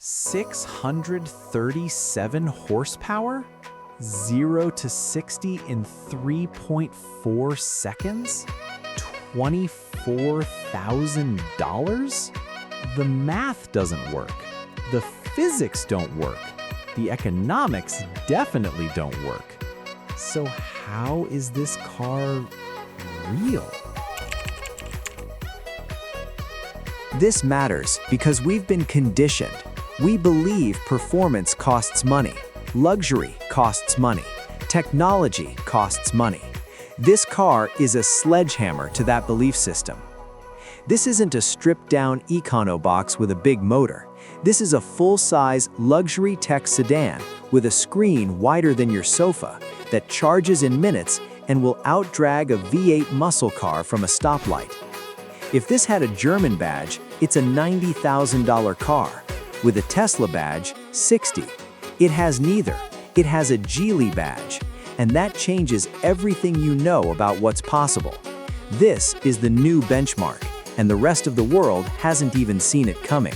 637 horsepower? 0 to 60 in 3.4 seconds? $24,000? The math doesn't work. The physics don't work. The economics definitely don't work. So how is this car real? This matters because we've been conditioned. We believe performance costs money, luxury costs money, technology costs money. This car is a sledgehammer to that belief system. This isn't a stripped-down econo box with a big motor. This is a full-size luxury tech sedan with a screen wider than your sofa that charges in minutes and will outdrag a V8 muscle car from a stoplight. If this had a German badge, it's a $90,000 car. With a Tesla badge, $60,000. It has neither. It has a Geely badge, and that changes everything you know about what's possible. This is the new benchmark, and the rest of the world hasn't even seen it coming.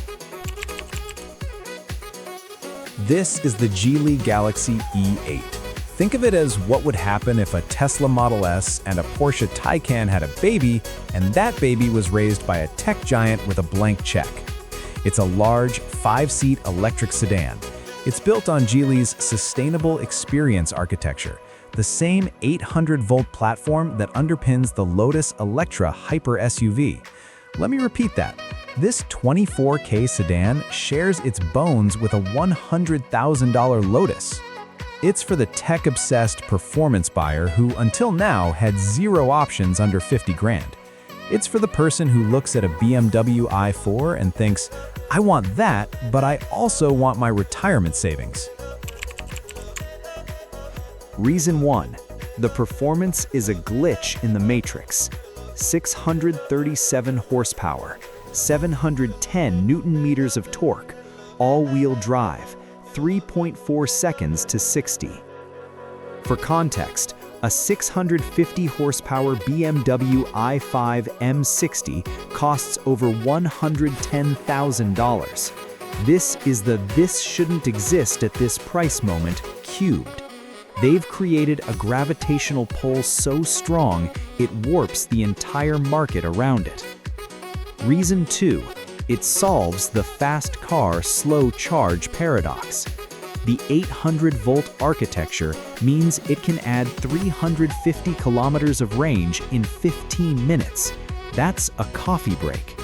This is the Geely Galaxy E8. Think of it as what would happen if a Tesla Model S and a Porsche Taycan had a baby, and that baby was raised by a tech giant with a blank check. It's a large, 5-seat electric sedan. It's built on Geely's sustainable experience architecture, the same 800-volt platform that underpins the Lotus Electra Hyper SUV. Let me repeat that. This 24K sedan shares its bones with a $100,000 Lotus. It's for the tech-obsessed performance buyer who, until now, had zero options under 50 grand. It's for the person who looks at a BMW i4 and thinks, I want that, but I also want my retirement savings. Reason 1. The performance is a glitch in the matrix. 637 horsepower, 710 Newton-meters of torque, all-wheel drive, 3.4 seconds to 60. For context, a 650 horsepower BMW i5 M60 costs over $110,000. This is the "this shouldn't exist at this price" moment cubed. They've created a gravitational pull so strong it warps the entire market around it. Reason 2. It solves the fast car slow charge paradox. The 800-volt architecture means it can add 350 kilometers of range in 15 minutes. That's a coffee break.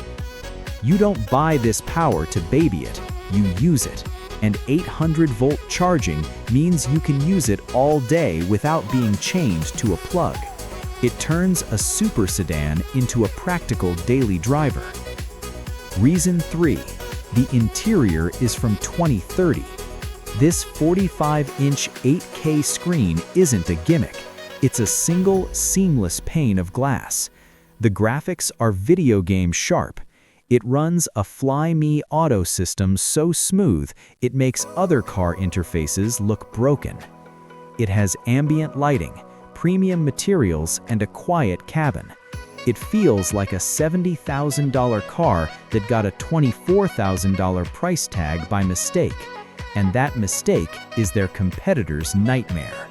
You don't buy this power to baby it, you use it. And 800-volt charging means you can use it all day without being chained to a plug. It turns a super sedan into a practical daily driver. Reason 3. The interior is from 2030. This 45-inch 8K screen isn't a gimmick. It's a single, seamless pane of glass. The graphics are video game sharp. It runs a Fly Me Auto system so smooth it makes other car interfaces look broken. It has ambient lighting, premium materials, and a quiet cabin. It feels like a $70,000 car that got a $24,000 price tag by mistake. And that mistake is their competitor's nightmare.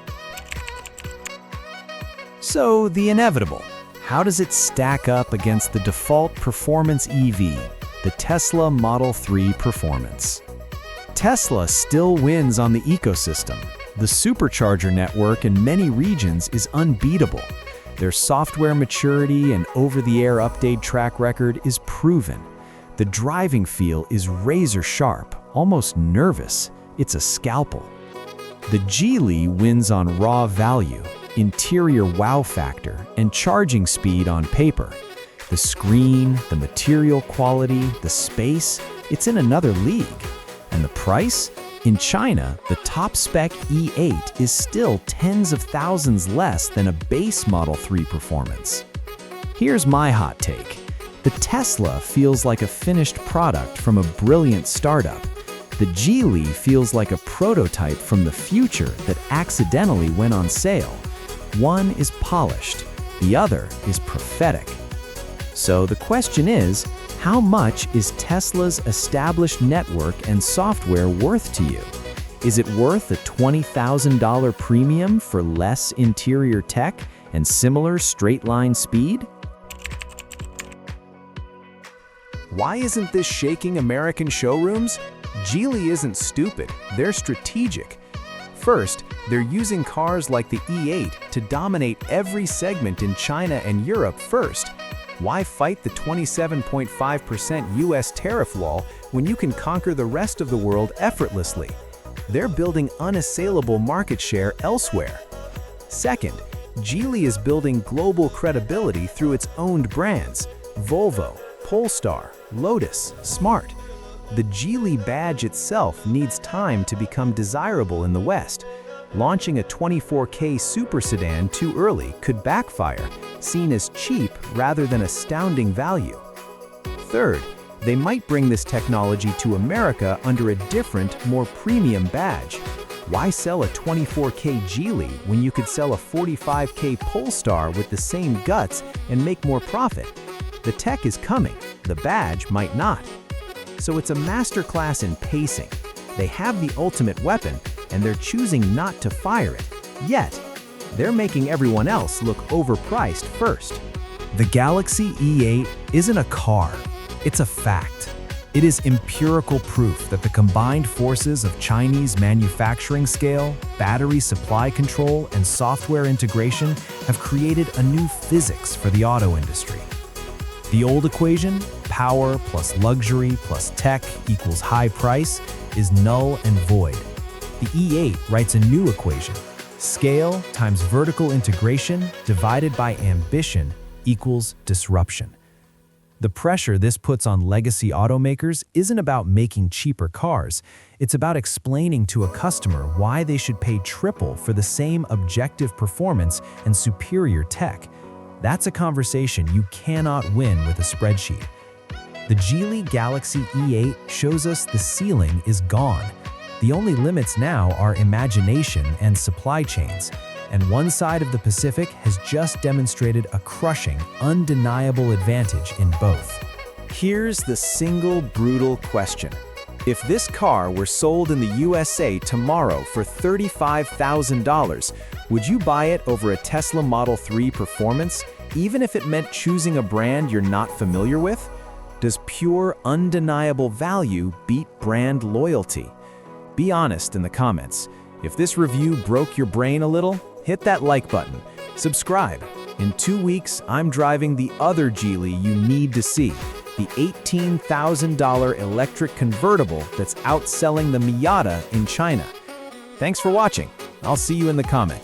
So, the inevitable. How does it stack up against the default performance EV, the Tesla Model 3 Performance? Tesla still wins on the ecosystem. The supercharger network in many regions is unbeatable. Their software maturity and over-the-air update track record is proven. The driving feel is razor sharp, almost nervous. It's a scalpel. The Geely wins on raw value, interior wow factor, and charging speed on paper. The screen, the material quality, the space, it's in another league. And the price? In China, the top-spec E8 is still tens of thousands less than a base Model 3 Performance. Here's my hot take. The Tesla feels like a finished product from a brilliant startup. The Geely feels like a prototype from the future that accidentally went on sale. One is polished, the other is prophetic. So the question is, How much is Tesla's established network and software worth to you? Is it worth a $20,000 premium for less interior tech and similar straight-line speed? Why isn't this shaking American showrooms? Geely isn't stupid, they're strategic. First, they're using cars like the E8 to dominate every segment in China and Europe first. Why fight the 27.5% US tariff wall when you can conquer the rest of the world effortlessly? They're building unassailable market share elsewhere. Second, Geely is building global credibility through its owned brands, Volvo, Polestar, Lotus, Smart. The Geely badge itself needs time to become desirable in the West. Launching a 24K super sedan too early could backfire, seen as cheap rather than astounding value. Third, they might bring this technology to America under a different, more premium badge. Why sell a 24K Geely when you could sell a 45K Polestar with the same guts and make more profit? The tech is coming, the badge might not. So it's a masterclass in pacing. They have the ultimate weapon, and they're choosing not to fire it. Yet, they're making everyone else look overpriced first. The Galaxy E8 isn't a car, it's a fact. It is empirical proof that the combined forces of Chinese manufacturing scale, battery supply control, and software integration have created a new physics for the auto industry. The old equation, power plus luxury plus tech equals high price, is null and void. The E8 writes a new equation. Scale times vertical integration divided by ambition equals disruption. The pressure this puts on legacy automakers isn't about making cheaper cars. It's about explaining to a customer why they should pay triple for the same objective performance and superior tech. That's a conversation you cannot win with a spreadsheet. The Geely Galaxy E8 shows us the ceiling is gone. The only limits now are imagination and supply chains, and one side of the Pacific has just demonstrated a crushing, undeniable advantage in both. Here's the single brutal question. If this car were sold in the USA tomorrow for $35,000, would you buy it over a Tesla Model 3 Performance, even if it meant choosing a brand you're not familiar with? Does pure, undeniable value beat brand loyalty? Be honest in the comments. If this review broke your brain a little, hit that like button. Subscribe. In 2 weeks, I'm driving the other Geely you need to see, the $18,000 electric convertible that's outselling the Miata in China. Thanks for watching. I'll see you in the comments.